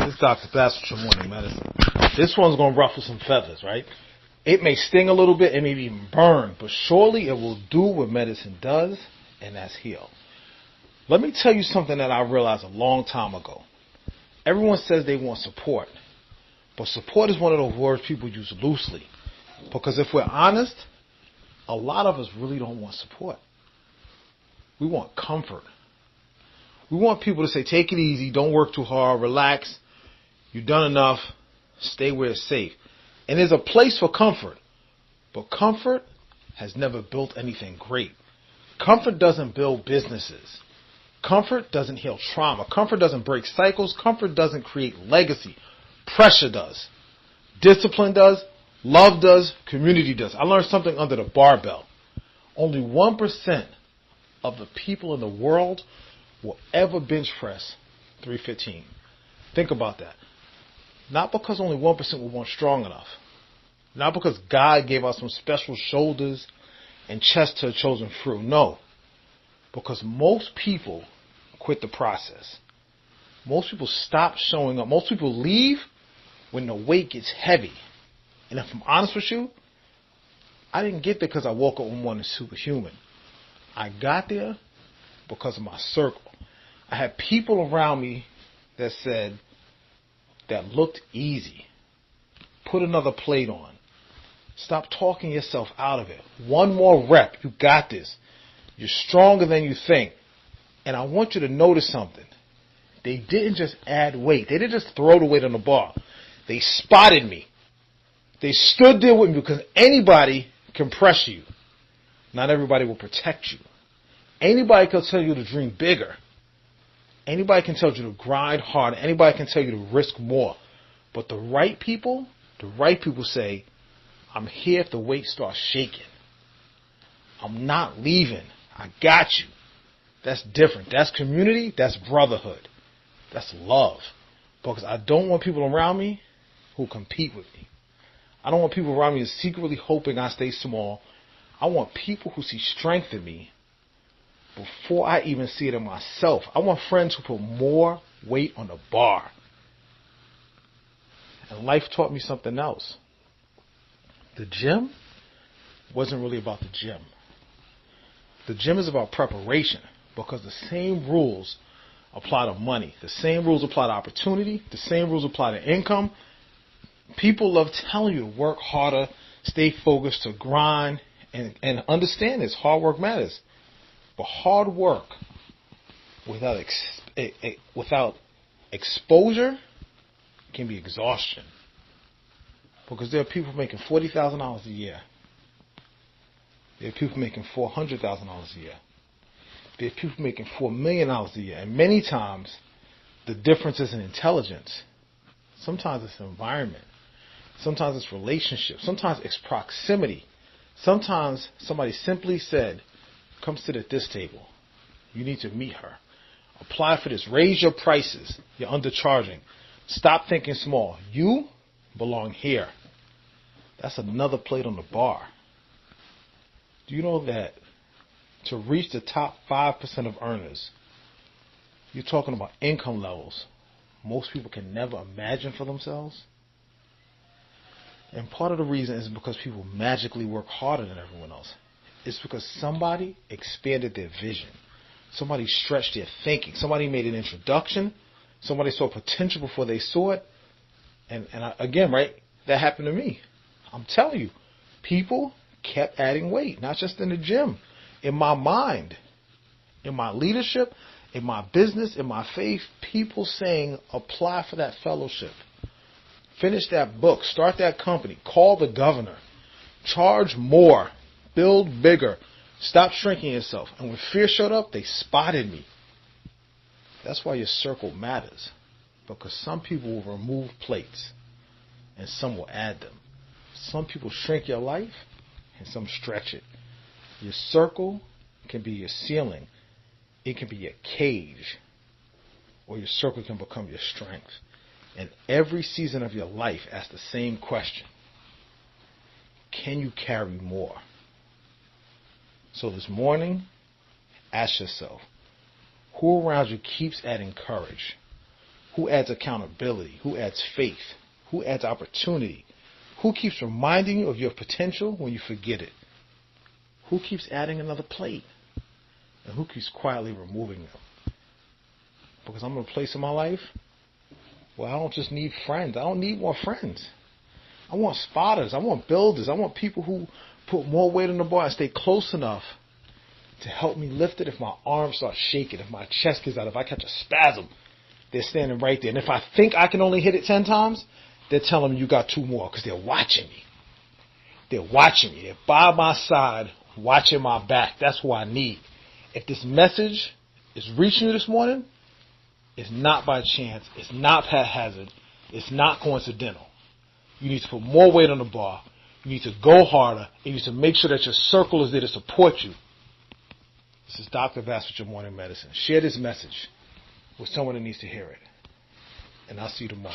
This Dr. Bass with your morning medicine. This one's going to ruffle some feathers, right? It may sting a little bit, it may even burn, but surely it will do what medicine does, and that's heal. Let me tell you something that I realized a long time ago. Everyone says they want support, but support is one of those words people use loosely. Because if we're honest, a lot of us really don't want support. We want comfort. We want people to say, take it easy, don't work too hard, relax, you've done enough, stay where it's safe. And there's a place for comfort, but comfort has never built anything great. Comfort doesn't build businesses. Comfort doesn't heal trauma. Comfort doesn't break cycles. Comfort doesn't create legacy. Pressure does. Discipline does. Love does. Community does. I learned something under the barbell. Only 1% of the people in the world will ever bench press 315. Think about that. Not because only 1% weren't strong enough. Not because God gave us some special shoulders and chest to a chosen few. No. Because most people quit the process. Most people stop showing up. Most people leave when the weight gets heavy. And if I'm honest with you, I didn't get there because I woke up one morning superhuman. I got there because of my circle. I had people around me that said, that looked easy. Put another plate on. Stop talking yourself out of it. One more rep. You got this. You're stronger than you think. And I want you to notice something. They didn't just add weight. They didn't just throw the weight on the bar. They spotted me. They stood there with me because anybody can press you. Not everybody will protect you. Anybody can tell you to dream bigger. Anybody can tell you to grind harder. Anybody can tell you to risk more. But the right people say, I'm here if the weight starts shaking. I'm not leaving. I got you. That's different. That's community. That's brotherhood. That's love. Because I don't want people around me who compete with me. I don't want people around me secretly hoping I stay small. I want people who see strength in me before I even see it in myself. I want friends who put more weight on the bar. And life taught me something else. The gym wasn't really about the gym. The gym is about preparation because the same rules apply to money. The same rules apply to opportunity. The same rules apply to income. People love telling you to work harder, stay focused, to grind, and understand this. Hard work matters. But hard work without exposure can be exhaustion. Because there are people making $40,000 a year. There are people making $400,000 a year. There are people making $4 million a year. And many times, the difference isn't intelligence. Sometimes it's environment. Sometimes it's relationship. Sometimes it's proximity. Sometimes somebody simply said, come sit at this table. You need to meet her. Apply for this. Raise your prices. You're undercharging. Stop thinking small. You belong here. That's another plate on the bar. Do you know that to reach the top 5% of earners, you're talking about income levels most people can never imagine for themselves? And part of the reason is because people magically work harder than everyone else. It's because somebody expanded their vision. Somebody stretched their thinking. Somebody made an introduction. Somebody saw potential before they saw it. And again, right, that happened to me. I'm telling you, people kept adding weight, not just in the gym, in my mind, in my leadership, in my business, in my faith. People saying, apply for that fellowship. Finish that book. Start that company. Call the governor. Charge more. Build bigger. Stop shrinking yourself. And when fear showed up, they spotted me. That's why your circle matters. Because some people will remove plates and some will add them. Some people shrink your life and some stretch it. Your circle can be your ceiling. It can be your cage. Or your circle can become your strength. And every season of your life, ask the same question. Can you carry more? So this morning, ask yourself, who around you keeps adding courage? Who adds accountability? Who adds faith? Who adds opportunity? Who keeps reminding you of your potential when you forget it? Who keeps adding another plate? And who keeps quietly removing them? Because I'm in a place in my life where I don't just need friends. I don't need more friends. I want spotters. I want builders. I want people who put more weight on the bar and stay close enough to help me lift it if my arms start shaking, if my chest gets out, if I catch a spasm. They're standing right there. And if I think I can only hit it 10 times, they're telling me you got 2 more because they're watching me. They're watching me. They're by my side, watching my back. That's who I need. If this message is reaching you this morning, it's not by chance. It's not haphazard. It's not coincidental. You need to put more weight on the bar. You need to go harder. And you need to make sure that your circle is there to support you. This is Dr. Vass with your morning medicine. Share this message with someone that needs to hear it. And I'll see you tomorrow.